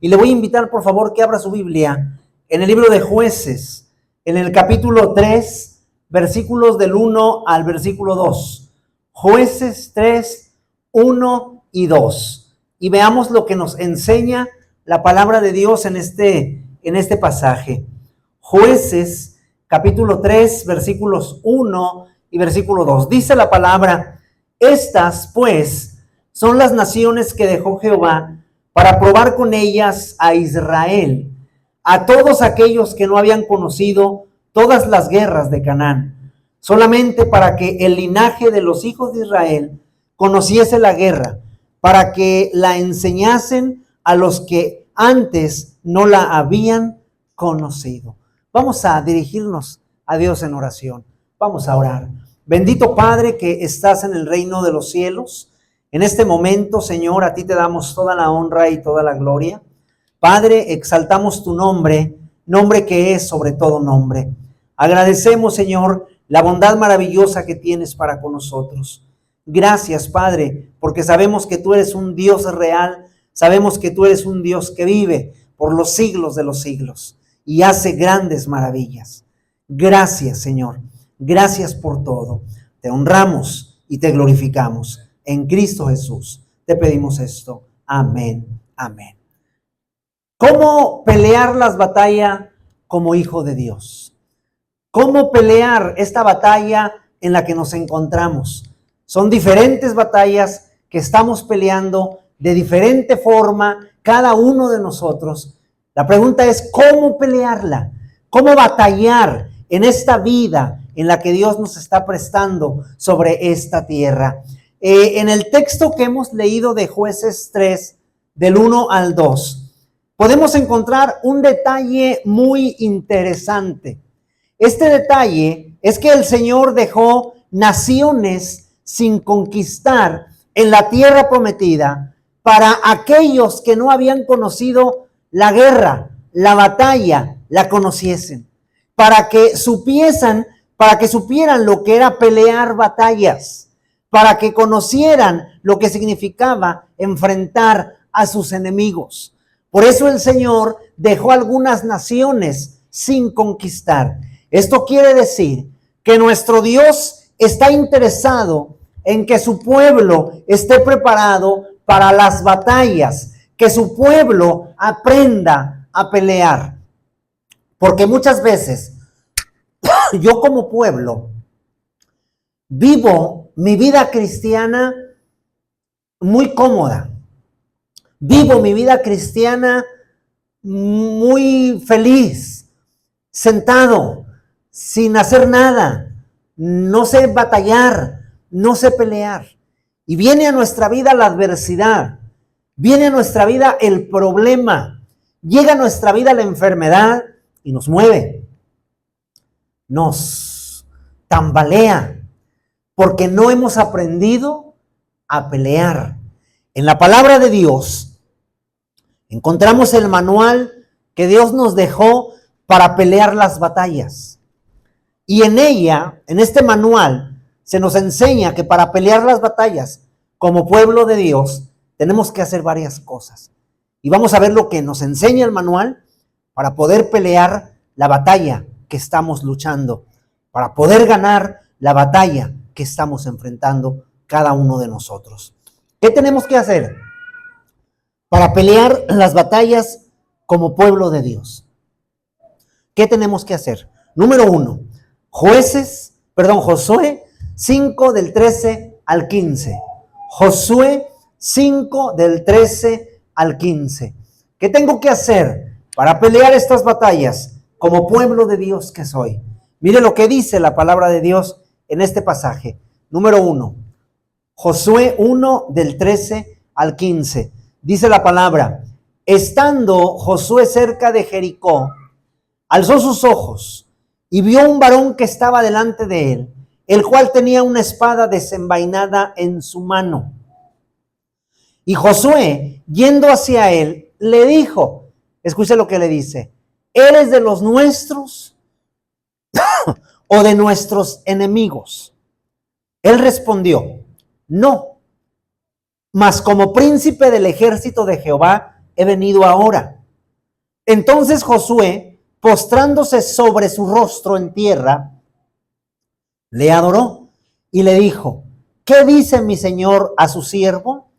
Y le voy a invitar, por favor, que abra su Biblia en el libro de Jueces, en el capítulo 3, versículos del 1 al versículo 2. Jueces 3, 1 y 2. Y veamos lo que nos enseña la palabra de Dios en este pasaje. Jueces, capítulo 3, versículos 1 y versículo 2. Dice la palabra: estas, pues, son las naciones que dejó Jehová para probar con ellas a Israel, a todos aquellos que no habían conocido todas las guerras de Canaán, solamente para que el linaje de los hijos de Israel conociese la guerra, para que la enseñasen a los que antes no la habían conocido. Vamos a dirigirnos a Dios en oración. Vamos a orar. Bendito Padre que estás en el reino de los cielos, en este momento, Señor, a ti te damos toda la honra y toda la gloria. Padre, exaltamos tu nombre, nombre que es sobre todo nombre. Agradecemos, Señor, la bondad maravillosa que tienes para con nosotros. Gracias, Padre, porque sabemos que tú eres un Dios real, sabemos que tú eres un Dios que vive por los siglos de los siglos y hace grandes maravillas. Gracias, Señor. Gracias por todo. Te honramos y te glorificamos. En Cristo Jesús te pedimos esto. Amén. Amén. ¿Cómo pelear las batallas como hijo de Dios? ¿Cómo pelear esta batalla en la que nos encontramos? Son diferentes batallas que estamos peleando de diferente forma, cada uno de nosotros. La pregunta es, ¿cómo pelearla? ¿Cómo batallar en esta vida en la que Dios nos está prestando sobre esta tierra? En el texto que hemos leído de Jueces 3, del 1 al 2, podemos encontrar un detalle muy interesante. Este detalle es que el Señor dejó naciones sin conquistar en la tierra prometida para aquellos que no habían conocido la guerra, la batalla, la conociesen, para que supieran lo que era pelear batallas, para que conocieran lo que significaba enfrentar a sus enemigos. Por eso el Señor dejó algunas naciones sin conquistar. Esto quiere decir que nuestro Dios está interesado en que su pueblo esté preparado para las batallas, que su pueblo aprenda a pelear. Porque muchas veces yo como pueblo vivo mi vida cristiana muy cómoda. Vivo mi vida cristiana muy feliz, sentado, sin hacer nada. No sé batallar, no sé pelear. Y viene a nuestra vida la adversidad, viene a nuestra vida el problema, llega a nuestra vida la enfermedad y nos mueve, nos tambalea, porque no hemos aprendido a pelear. En la palabra de Dios encontramos el manual que Dios nos dejó para pelear las batallas. Y en ella, en este manual, se nos enseña que para pelear las batallas como pueblo de Dios tenemos que hacer varias cosas. Y vamos a ver lo que nos enseña el manual para poder pelear la batalla que estamos luchando, para poder ganar la batalla que estamos enfrentando cada uno de nosotros. ¿Qué tenemos que hacer para pelear las batallas como pueblo de Dios? ¿Qué tenemos que hacer? Número 1, Josué 5 del 13 al 15. Josué 5 del 13 al 15. ¿Qué tengo que hacer para pelear estas batallas como pueblo de Dios que soy? Mire lo que dice la palabra de Dios en este pasaje. Número 1, Josué 1 del 13 al 15. Dice la palabra: estando Josué cerca de Jericó, alzó sus ojos y vio un varón que estaba delante de él, el cual tenía una espada desenvainada en su mano. Y Josué, yendo hacia él, le dijo, escuche lo que le dice: ¿eres de los nuestros o de nuestros enemigos? Él respondió: no, mas como príncipe del ejército de Jehová he venido ahora. Entonces Josué, postrándose sobre su rostro en tierra, le adoró y le dijo: ¿qué dice mi señor a su siervo?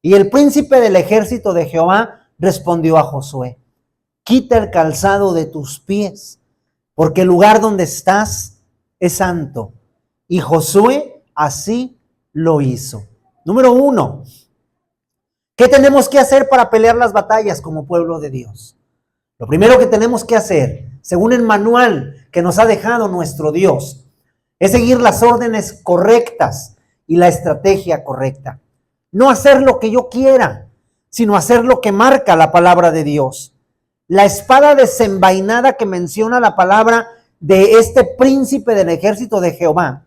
Y el príncipe del ejército de Jehová respondió a Josué: quita el calzado de tus pies, porque el lugar donde estás es santo. Y Josué así lo hizo. Número 1. ¿Qué tenemos que hacer para pelear las batallas como pueblo de Dios? Lo primero que tenemos que hacer, según el manual que nos ha dejado nuestro Dios, es seguir las órdenes correctas y la estrategia correcta. No hacer lo que yo quiera, sino hacer lo que marca la palabra de Dios. La espada desenvainada que menciona la palabra de este príncipe del ejército de Jehová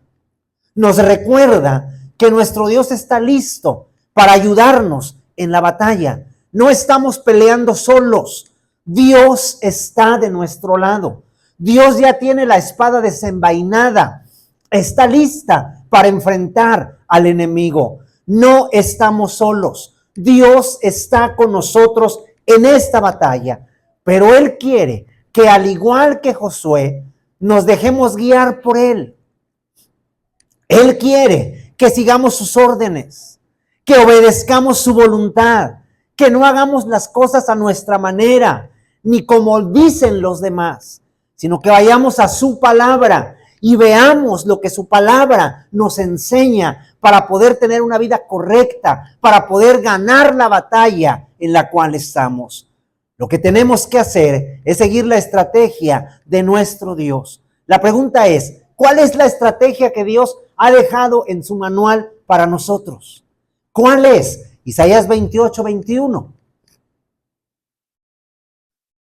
nos recuerda que nuestro Dios está listo para ayudarnos en la batalla. No estamos peleando solos. Dios está de nuestro lado. Dios ya tiene la espada desenvainada. Está lista para enfrentar al enemigo. No estamos solos. Dios está con nosotros en esta batalla. Pero Él quiere que, al igual que Josué, nos dejemos guiar por Él. Él quiere que sigamos sus órdenes, que obedezcamos su voluntad, que no hagamos las cosas a nuestra manera, ni como dicen los demás, sino que vayamos a su palabra y veamos lo que su palabra nos enseña para poder tener una vida correcta, para poder ganar la batalla en la cual estamos. Lo que tenemos que hacer es seguir la estrategia de nuestro Dios. La pregunta es: ¿cuál es la estrategia que Dios ha dejado en su manual para nosotros? ¿Cuál es? Isaías 28:21.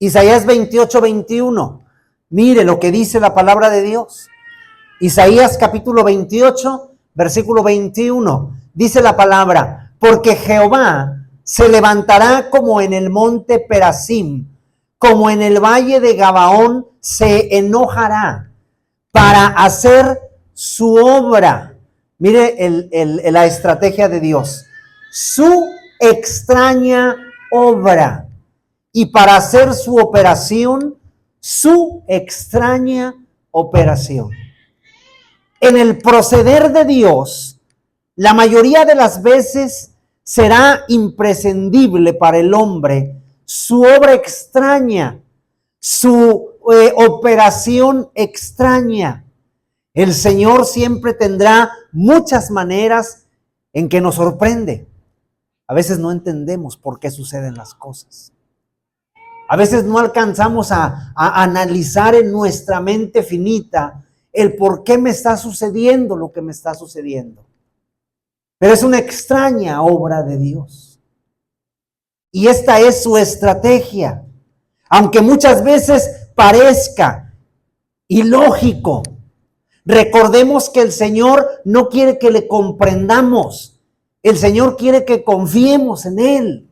Isaías 28:21. Mire lo que dice la palabra de Dios. Isaías capítulo 28, versículo 21. Dice la palabra: porque Jehová se levantará como en el monte Perasim, como en el valle de Gabaón se enojará para hacer su obra. Mire la estrategia de Dios. Su extraña obra. Y para hacer su operación, su extraña operación. En el proceder de Dios, la mayoría de las veces será imprescindible para el hombre su obra extraña, su operación extraña. El Señor siempre tendrá muchas maneras en que nos sorprende. A veces no entendemos por qué suceden las cosas. A veces no alcanzamos a analizar en nuestra mente finita el por qué me está sucediendo lo que me está sucediendo. Pero es una extraña obra de Dios. Y esta es su estrategia. Aunque muchas veces parezca ilógico, recordemos que el Señor no quiere que le comprendamos. El Señor quiere que confiemos en Él.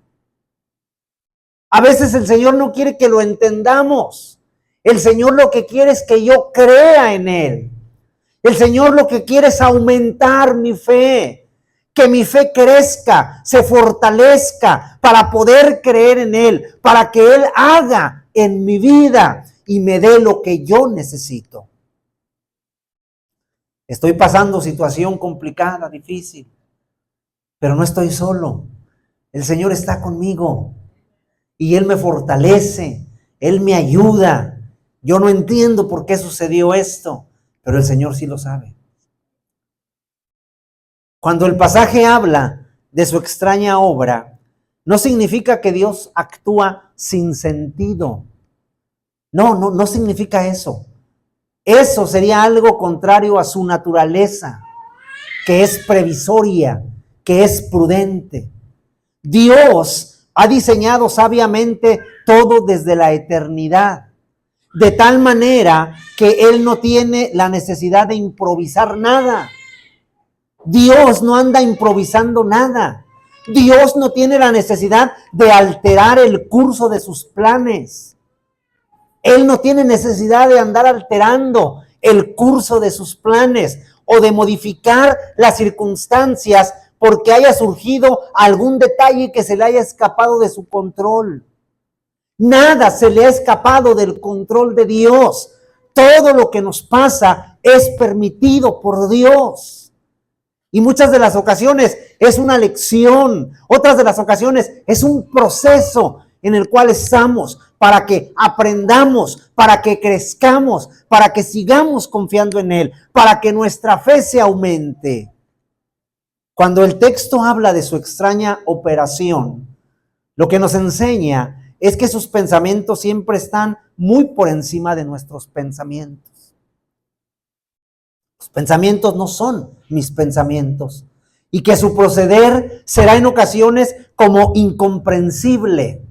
A veces el Señor no quiere que lo entendamos. El Señor lo que quiere es que yo crea en Él. El Señor lo que quiere es aumentar mi fe. Que mi fe crezca, se fortalezca para poder creer en Él, para que Él haga en mi vida y me dé lo que yo necesito. Estoy pasando situación complicada, difícil, pero no estoy solo. El Señor está conmigo y Él me fortalece, Él me ayuda. Yo no entiendo por qué sucedió esto, pero el Señor sí lo sabe. Cuando el pasaje habla de su extraña obra, no significa que Dios actúa sin sentido. No significa eso. Eso sería algo contrario a su naturaleza, que es previsoria, que es prudente. Dios ha diseñado sabiamente todo desde la eternidad, de tal manera que Él no tiene la necesidad de improvisar nada. Dios no anda improvisando nada. Dios no tiene la necesidad de alterar el curso de sus planes. Él no tiene necesidad de andar alterando el curso de sus planes o de modificar las circunstancias porque haya surgido algún detalle que se le haya escapado de su control. Nada se le ha escapado del control de Dios. Todo lo que nos pasa es permitido por Dios. Y muchas de las ocasiones es una lección, otras de las ocasiones es un proceso en el cual estamos para que aprendamos, para que crezcamos, para que sigamos confiando en Él, para que nuestra fe se aumente. Cuando el texto habla de su extraña operación, lo que nos enseña es que sus pensamientos siempre están muy por encima de nuestros pensamientos. Los pensamientos no son mis pensamientos y que su proceder será en ocasiones como incomprensible,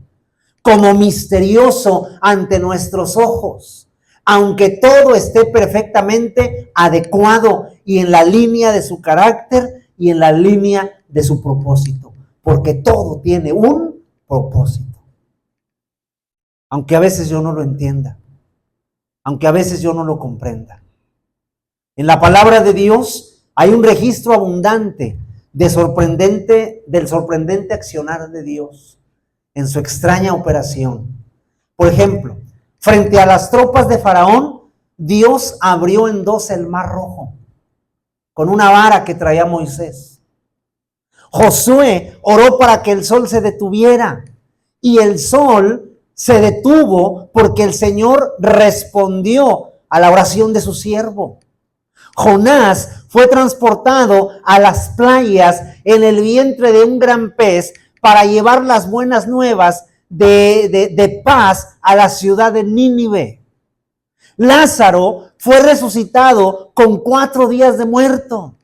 como misterioso ante nuestros ojos, aunque todo esté perfectamente adecuado y en la línea de su carácter y en la línea de su propósito, porque todo tiene un propósito. Aunque a veces yo no lo entienda, aunque a veces yo no lo comprenda. En la palabra de Dios hay un registro abundante del sorprendente accionar de Dios en su extraña operación. Por ejemplo, frente a las tropas de Faraón, Dios abrió en dos el mar Rojo con una vara que traía Moisés. Josué oró para que el sol se detuviera y el sol se detuvo porque el Señor respondió a la oración de su siervo. Jonás fue transportado a las playas en el vientre de un gran pez para llevar las buenas nuevas de paz a la ciudad de Nínive. Lázaro fue resucitado con 4 días de muerto.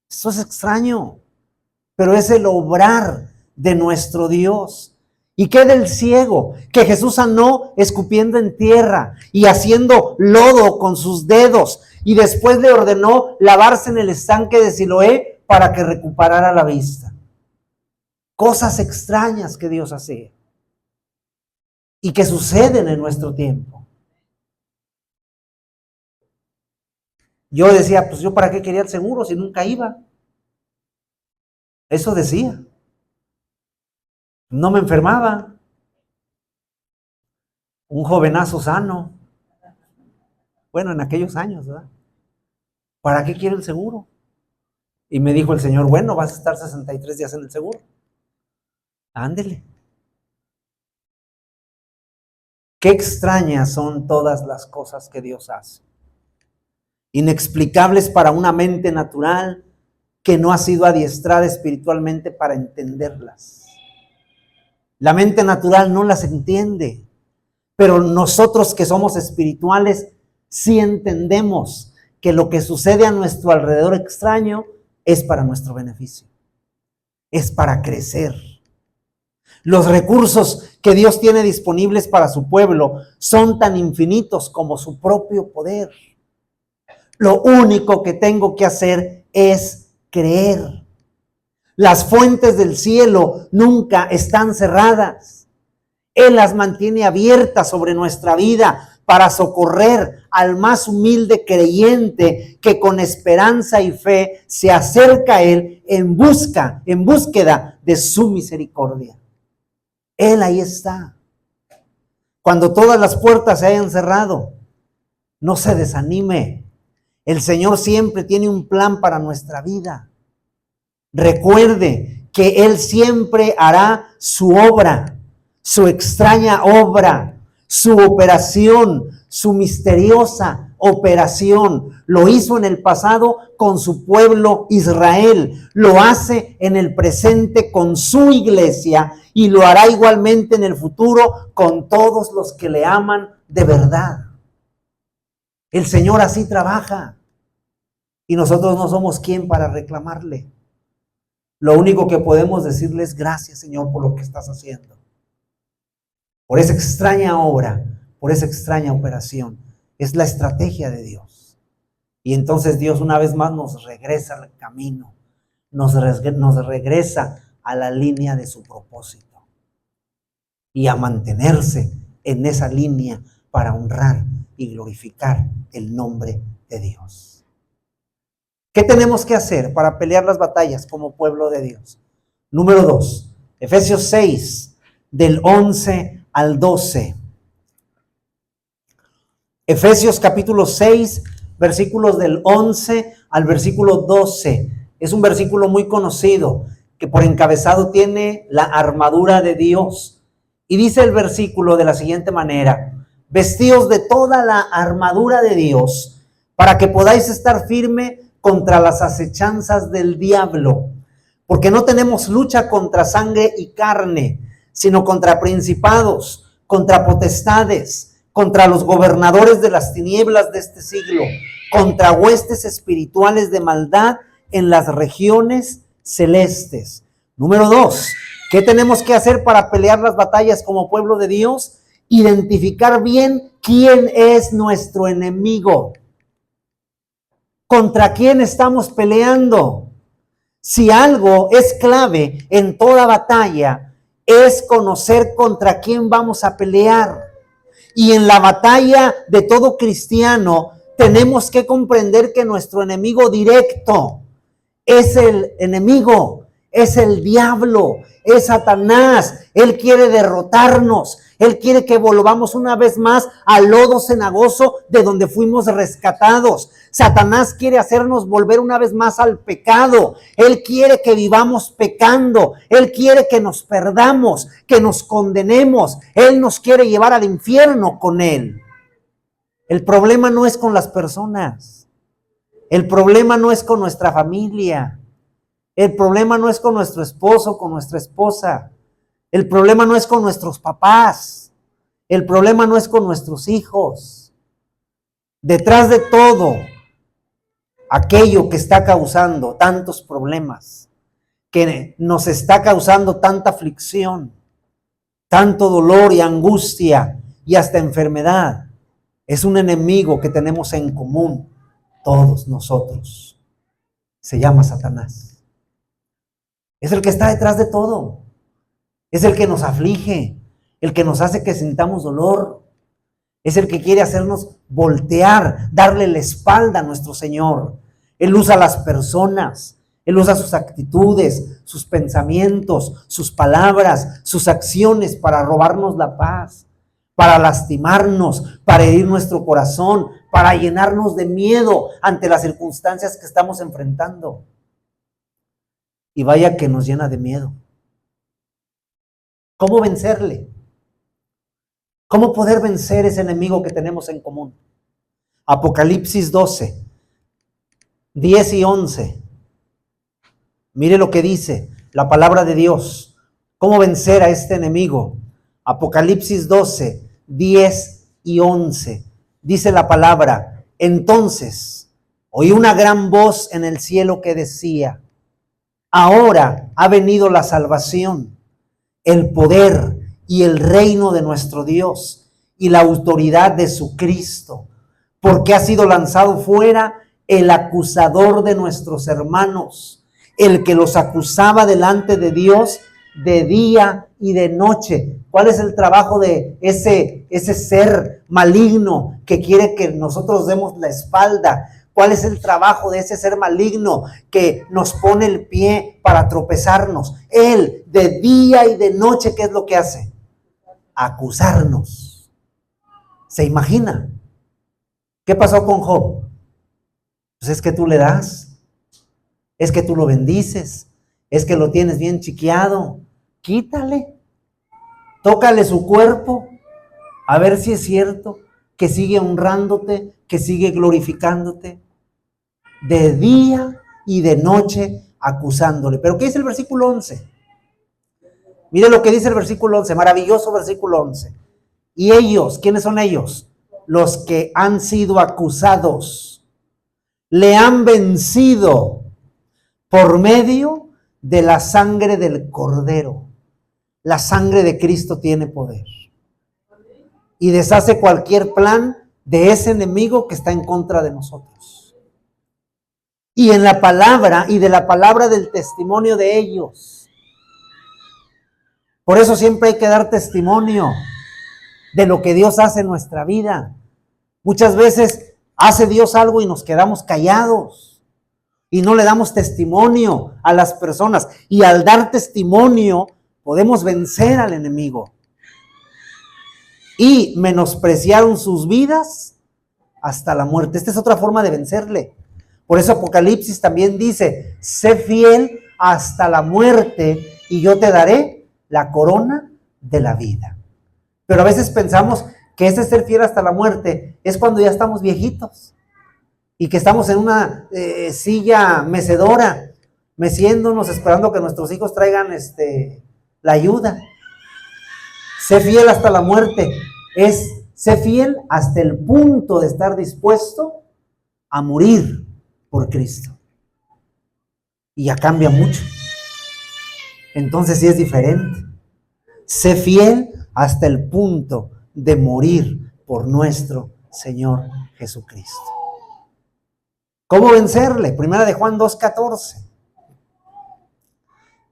Eso es extraño, pero es el obrar de nuestro Dios. ¿Y qué del ciego? Que Jesús sanó escupiendo en tierra y haciendo lodo con sus dedos, y después le ordenó lavarse en el estanque de Siloé para que recuperara la vista. Cosas extrañas que Dios hace y que suceden en nuestro tiempo. Yo decía, pues yo para qué quería el seguro si nunca iba. Eso decía. No me enfermaba. Un jovenazo sano. Bueno, en aquellos años, ¿verdad? ¿Para qué quiero el seguro? Y me dijo el Señor, bueno, vas a estar 63 días en el seguro. Ándele. Qué extrañas son todas las cosas que Dios hace. Inexplicables para una mente natural que no ha sido adiestrada espiritualmente para entenderlas. La mente natural no las entiende, pero nosotros que somos espirituales sí entendemos que lo que sucede a nuestro alrededor extraño es para nuestro beneficio, es para crecer. Los recursos que Dios tiene disponibles para su pueblo son tan infinitos como su propio poder. Lo único que tengo que hacer es creer. Las fuentes del cielo nunca están cerradas. Él las mantiene abiertas sobre nuestra vida para socorrer al más humilde creyente que con esperanza y fe se acerca a Él en búsqueda de su misericordia. Él ahí está. Cuando todas las puertas se hayan cerrado, no se desanime. El Señor siempre tiene un plan para nuestra vida. Recuerde que Él siempre hará su obra, su extraña obra, su operación, su misteriosa operación. Lo hizo en el pasado con su pueblo Israel, lo hace en el presente con su iglesia y lo hará igualmente en el futuro con todos los que le aman de verdad. El Señor así trabaja y nosotros no somos quien para reclamarle. Lo único que podemos decirle es gracias, Señor, por lo que estás haciendo, por esa extraña obra, por esa extraña operación. Es la estrategia de Dios. Y entonces Dios una vez más nos regresa al camino, nos regresa a la línea de su propósito y a mantenerse en esa línea para honrar y glorificar el nombre de Dios. ¿Qué tenemos que hacer para pelear las batallas como pueblo de Dios? Número 2, Efesios 6, del 11 al 12. Efesios capítulo 6, versículos del 11 al versículo 12. Es un versículo muy conocido que por encabezado tiene la armadura de Dios. Y dice el versículo de la siguiente manera: vestíos de toda la armadura de Dios para que podáis estar firme contra las acechanzas del diablo. Porque no tenemos lucha contra sangre y carne, sino contra principados, contra potestades, contra los gobernadores de las tinieblas de este siglo, contra huestes espirituales de maldad en las regiones celestes. Número 2, ¿qué tenemos que hacer para pelear las batallas como pueblo de Dios? Identificar bien quién es nuestro enemigo. ¿Contra quién estamos peleando? Si algo es clave en toda batalla, es conocer contra quién vamos a pelear. Y en la batalla de todo cristiano, tenemos que comprender que nuestro enemigo directo es el enemigo, es el diablo, es Satanás. Él quiere derrotarnos. Él quiere que volvamos una vez más al lodo cenagoso de donde fuimos rescatados. Satanás quiere hacernos volver una vez más al pecado. Él quiere que vivamos pecando. Él quiere que nos perdamos, que nos condenemos. Él nos quiere llevar al infierno con él. El problema no es con las personas. El problema no es con nuestra familia. El problema no es con nuestro esposo, con nuestra esposa. El problema no es con nuestros papás. El problema no es con nuestros hijos. Detrás de todo aquello que está causando tantos problemas, que nos está causando tanta aflicción, tanto dolor y angustia y hasta enfermedad, es un enemigo que tenemos en común todos nosotros. Se llama Satanás. Es el que está detrás de todo. Es el que nos aflige, el que nos hace que sintamos dolor. Es el que quiere hacernos voltear, darle la espalda a nuestro Señor. Él usa las personas, Él usa sus actitudes, sus pensamientos, sus palabras, sus acciones para robarnos la paz, para lastimarnos, para herir nuestro corazón, para llenarnos de miedo ante las circunstancias que estamos enfrentando. Y vaya que nos llena de miedo. ¿Cómo vencerle? ¿Cómo poder vencer ese enemigo que tenemos en común? Apocalipsis 12, 10 y 11. Mire lo que dice la palabra de Dios. ¿Cómo vencer a este enemigo? Apocalipsis 12, 10 y 11. Dice la palabra: entonces oí una gran voz en el cielo que decía: ahora ha venido la salvación, el poder y el reino de nuestro Dios y la autoridad de su Cristo, porque ha sido lanzado fuera el acusador de nuestros hermanos, el que los acusaba delante de Dios de día y de noche. ¿Cuál es el trabajo de ese ser maligno que quiere que nosotros demos la espalda? ¿Cuál es el trabajo de ese ser maligno que nos pone el pie para tropezarnos? Él, de día y de noche, ¿qué es lo que hace? Acusarnos. ¿Se imagina? ¿Qué pasó con Job? Pues es que tú le das, es que tú lo bendices, es que lo tienes bien chiqueado. Quítale, tócale su cuerpo, a ver si es cierto que sigue honrándote, que sigue glorificándote. De día y de noche acusándole. ¿Pero qué dice el versículo 11? Mire lo que dice el versículo 11, maravilloso versículo 11. Y ellos, ¿quiénes son ellos? Los que han sido acusados, le han vencido por medio de la sangre del Cordero. La sangre de Cristo tiene poder y deshace cualquier plan de ese enemigo que está en contra de nosotros. Y en la palabra y de la palabra del testimonio de ellos. Por eso siempre hay que dar testimonio de lo que Dios hace en nuestra vida. Muchas veces hace Dios algo y nos quedamos callados. y no le damos testimonio a las personas. Y al dar testimonio podemos vencer al enemigo. Y menospreciaron sus vidas hasta la muerte. Esta es otra forma de vencerle. Por eso Apocalipsis también dice, sé fiel hasta la muerte y yo te daré la corona de la vida. Pero a veces pensamos que ese ser fiel hasta la muerte es cuando ya estamos viejitos y que estamos en una silla mecedora, meciéndonos, esperando que nuestros hijos traigan la ayuda. Sé fiel hasta la muerte es sé fiel hasta el punto de estar dispuesto a morir por Cristo. Y ya cambia mucho. Entonces sí es diferente. Sé fiel hasta el punto de morir por nuestro Señor Jesucristo. ¿Cómo vencerle? Primera de Juan 2:14.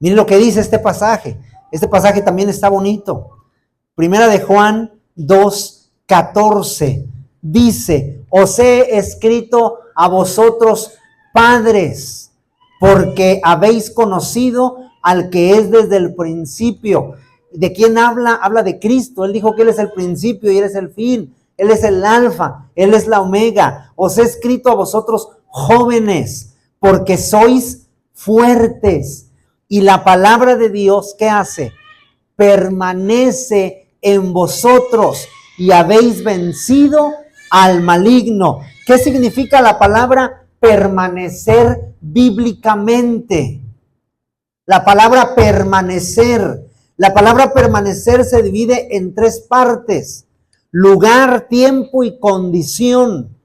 Miren lo que dice este pasaje. Este pasaje también está bonito. Primera de Juan 2:14. Dice, os he escrito a vosotros, padres, porque habéis conocido al que es desde el principio. ¿De quién habla? Habla de Cristo. Él dijo que Él es el principio y Él es el fin. Él es el alfa, Él es la omega. Os he escrito a vosotros, jóvenes, porque sois fuertes. Y la palabra de Dios, ¿qué hace? Permanece en vosotros y habéis vencido al maligno. ¿Qué significa la palabra permanecer bíblicamente? La palabra permanecer. La palabra permanecer se divide en tres partes: lugar, tiempo y condición.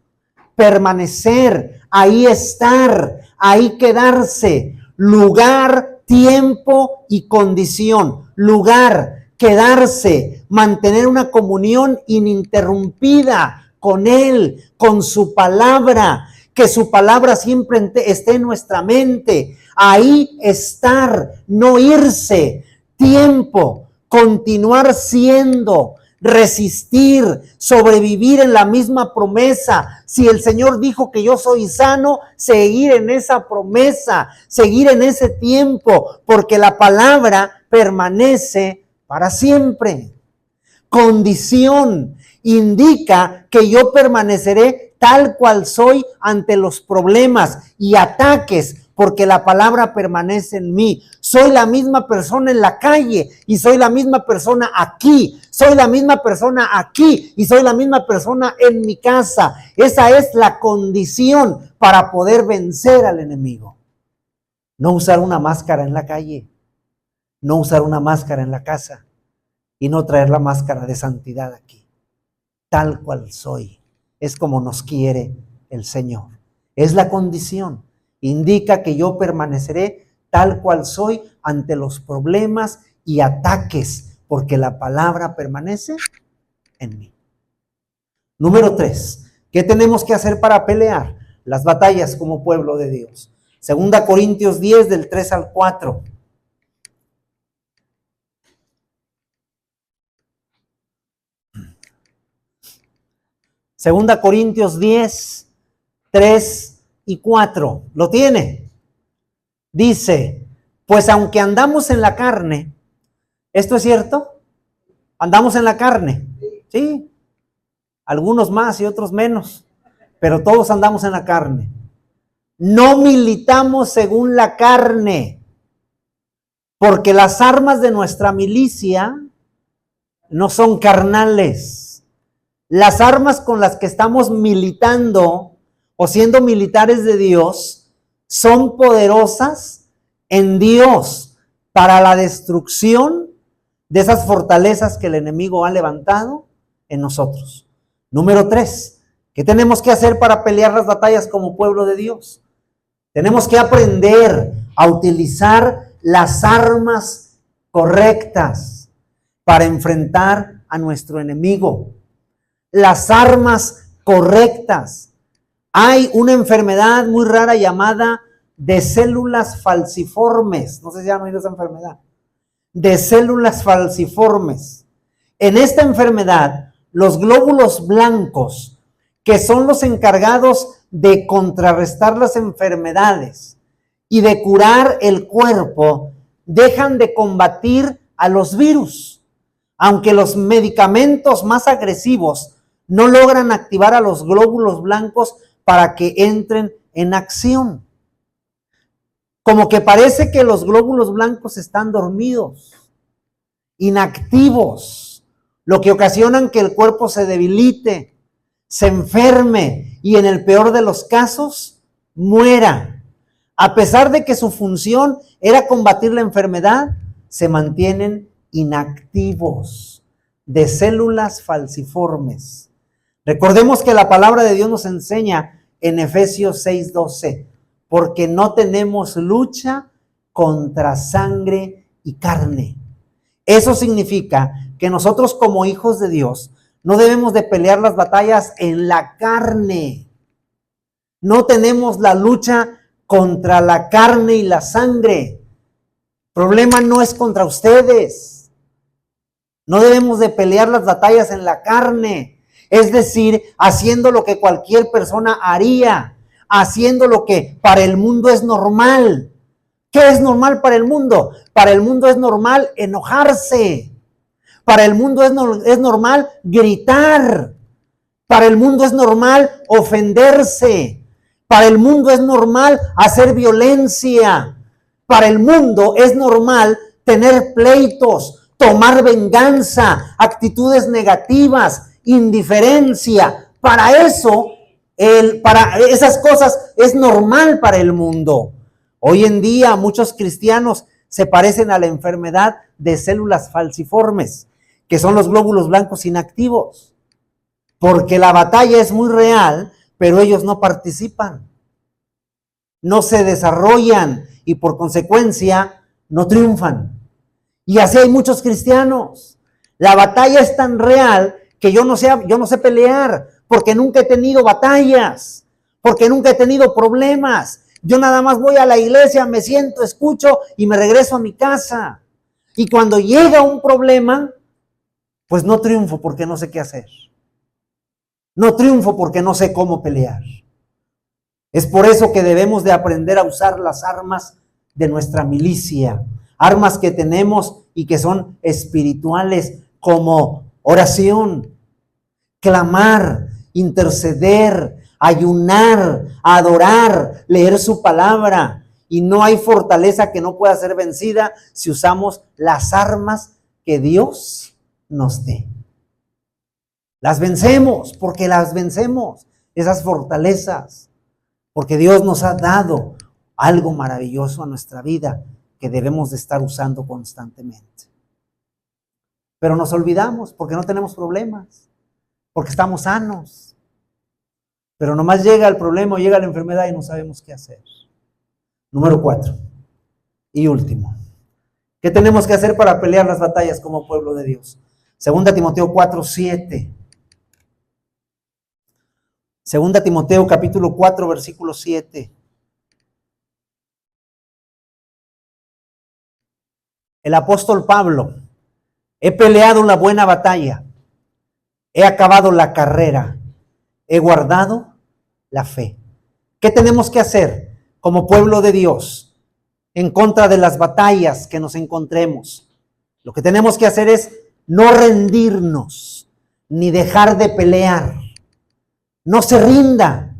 Permanecer, ahí estar, ahí quedarse. Lugar, tiempo y condición. Lugar, quedarse, mantener una comunión ininterrumpida con Él, con su palabra, que su palabra siempre esté en nuestra mente. Ahí estar, no irse. Tiempo, continuar siendo, resistir, sobrevivir en la misma promesa. Si el Señor dijo que yo soy sano, seguir en esa promesa, seguir en ese tiempo, porque la palabra permanece para siempre. Condición indica que yo permaneceré tal cual soy ante los problemas y ataques, porque la palabra permanece en mí. Soy la misma persona en la calle y soy la misma persona aquí. Soy la misma persona aquí y soy la misma persona en mi casa. Esa es la condición para poder vencer al enemigo. No usar una máscara en la calle, no usar una máscara en la casa y no traer la máscara de santidad aquí. Tal cual soy, es como nos quiere el Señor. Es la condición. Indica que yo permaneceré tal cual soy ante los problemas y ataques, porque la palabra permanece en mí. Número 3. ¿Qué tenemos que hacer para pelear las batallas como pueblo de Dios? 2 Corintios 10, del 3 al 4. Segunda Corintios 10, 3 y 4. ¿Lo tiene? Dice, pues aunque andamos en la carne, ¿esto es cierto? ¿Andamos en la carne? Sí. Algunos más y otros menos, pero todos andamos en la carne. No militamos según la carne, porque las armas de nuestra milicia no son carnales. Las armas con las que estamos militando o siendo militares de Dios son poderosas en Dios para la destrucción de esas fortalezas que el enemigo ha levantado en nosotros. Número 3, ¿qué tenemos que hacer para pelear las batallas como pueblo de Dios? Tenemos que aprender a utilizar las armas correctas para enfrentar a nuestro enemigo. Las armas correctas. Hay una enfermedad muy rara llamada de células falciformes. No sé si han oído esa enfermedad. De células falciformes. En esta enfermedad, los glóbulos blancos, que son los encargados de contrarrestar las enfermedades y de curar el cuerpo, dejan de combatir a los virus, aunque los medicamentos más agresivos no logran activar a los glóbulos blancos para que entren en acción. Como que parece que los glóbulos blancos están dormidos, inactivos, lo que ocasionan que el cuerpo se debilite, se enferme y en el peor de los casos, muera. A pesar de que su función era combatir la enfermedad, se mantienen inactivos, de células falciformes. Recordemos que la palabra de Dios nos enseña en Efesios 6:12, porque no tenemos lucha contra sangre y carne. Eso significa que nosotros como hijos de Dios no debemos de pelear las batallas en la carne. No tenemos la lucha contra la carne y la sangre. El problema no es contra ustedes. No debemos de pelear las batallas en la carne. Es decir, haciendo lo que cualquier persona haría, haciendo lo que para el mundo es normal. ¿Qué es normal para el mundo? Para el mundo es normal enojarse. Para el mundo es normal gritar. Para el mundo es normal ofenderse. Para el mundo es normal hacer violencia. Para el mundo es normal tener pleitos, tomar venganza, actitudes negativas, indiferencia. Para esas cosas es normal para el mundo. Hoy en día muchos cristianos se parecen a la enfermedad de células falciformes, que son los glóbulos blancos inactivos, porque la batalla es muy real, pero ellos no participan, no se desarrollan y por consecuencia no triunfan. Y así hay muchos cristianos. La batalla es tan real que yo no sé pelear, porque nunca he tenido batallas, porque nunca he tenido problemas. Yo nada más voy a la iglesia, me siento, escucho y me regreso a mi casa. Y cuando llega un problema, pues no triunfo porque no sé qué hacer. No triunfo porque no sé cómo pelear. Es por eso que debemos de aprender a usar las armas de nuestra milicia. Armas que tenemos y que son espirituales, como oración, clamar, interceder, ayunar, adorar, leer su palabra. Y no hay fortaleza que no pueda ser vencida si usamos las armas que Dios nos dé. Las vencemos porque las vencemos, esas fortalezas, porque Dios nos ha dado algo maravilloso a nuestra vida que debemos de estar usando constantemente. Pero nos olvidamos porque no tenemos problemas, porque estamos sanos. Pero nomás llega el problema o llega la enfermedad y no sabemos qué hacer. Número 4 y último. ¿Qué tenemos que hacer para pelear las batallas como pueblo de Dios? 2 Timoteo 4:7. 2 Timoteo capítulo 4, versículo 7. El apóstol Pablo: he peleado la buena batalla, he acabado la carrera, he guardado la fe. ¿Qué tenemos que hacer como pueblo de Dios en contra de las batallas que nos encontremos? Lo que tenemos que hacer es no rendirnos ni dejar de pelear. No se rinda,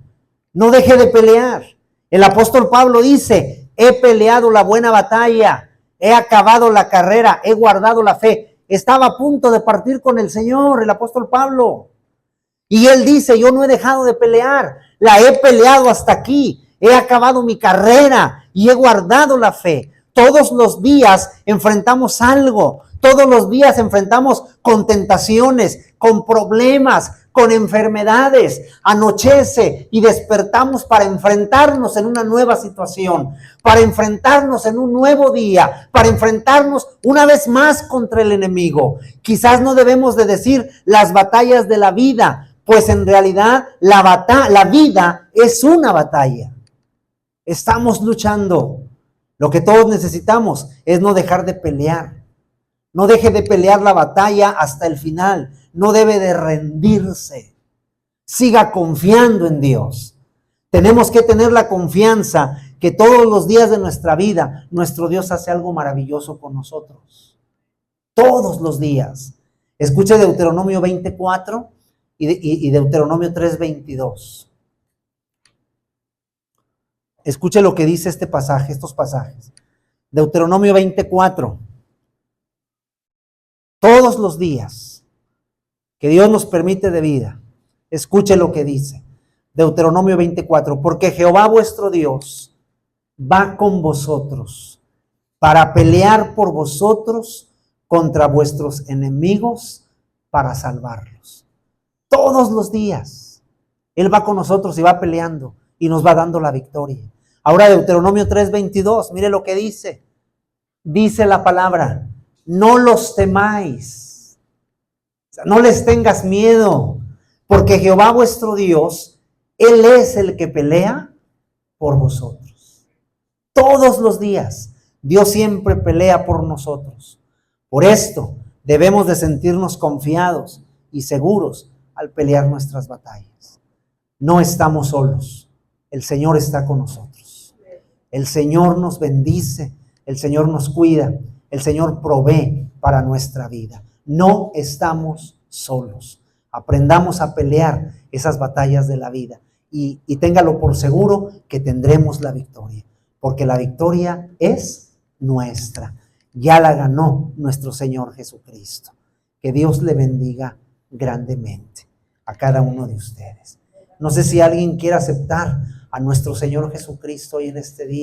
no deje de pelear. El apóstol Pablo dice: he peleado la buena batalla, he acabado la carrera, he guardado la fe. Estaba a punto de partir con el Señor, el apóstol Pablo. Y él dice: yo no he dejado de pelear, la he peleado hasta aquí, he acabado mi carrera y he guardado la fe. Todos los días enfrentamos algo, todos los días enfrentamos con tentaciones, con problemas, con enfermedades. Anochece y despertamos para enfrentarnos en una nueva situación, para enfrentarnos en un nuevo día, para enfrentarnos una vez más contra el enemigo. Quizás no debemos de decir las batallas de la vida, pues en realidad la vida es una batalla. Estamos luchando. Lo que todos necesitamos es no dejar de pelear. No deje de pelear la batalla hasta el final. No debe de rendirse. Siga confiando en Dios. Tenemos que tener la confianza que todos los días de nuestra vida, nuestro Dios hace algo maravilloso con nosotros. Todos los días. Escuche Deuteronomio 24 y Deuteronomio 3:22. Escuche lo que dice este pasaje, estos pasajes. Deuteronomio 24. Todos los días que Dios nos permite de vida, escuche lo que dice. Deuteronomio 24. Porque Jehová vuestro Dios va con vosotros para pelear por vosotros contra vuestros enemigos para salvarlos. Todos los días Él va con nosotros y va peleando y nos va dando la victoria. Ahora Deuteronomio 3:22, mire lo que dice. Dice la palabra, no los temáis, o sea, no les tengas miedo, porque Jehová vuestro Dios, Él es el que pelea por vosotros. Todos los días, Dios siempre pelea por nosotros. Por esto, debemos de sentirnos confiados y seguros al pelear nuestras batallas. No estamos solos, el Señor está con nosotros. El Señor nos bendice, el Señor nos cuida, el Señor provee para nuestra vida. No estamos solos. Aprendamos a pelear esas batallas de la vida y téngalo por seguro que tendremos la victoria, porque la victoria es nuestra. Ya la ganó nuestro Señor Jesucristo. Que Dios le bendiga grandemente a cada uno de ustedes. No sé si alguien quiere aceptar a nuestro Señor Jesucristo hoy en este día.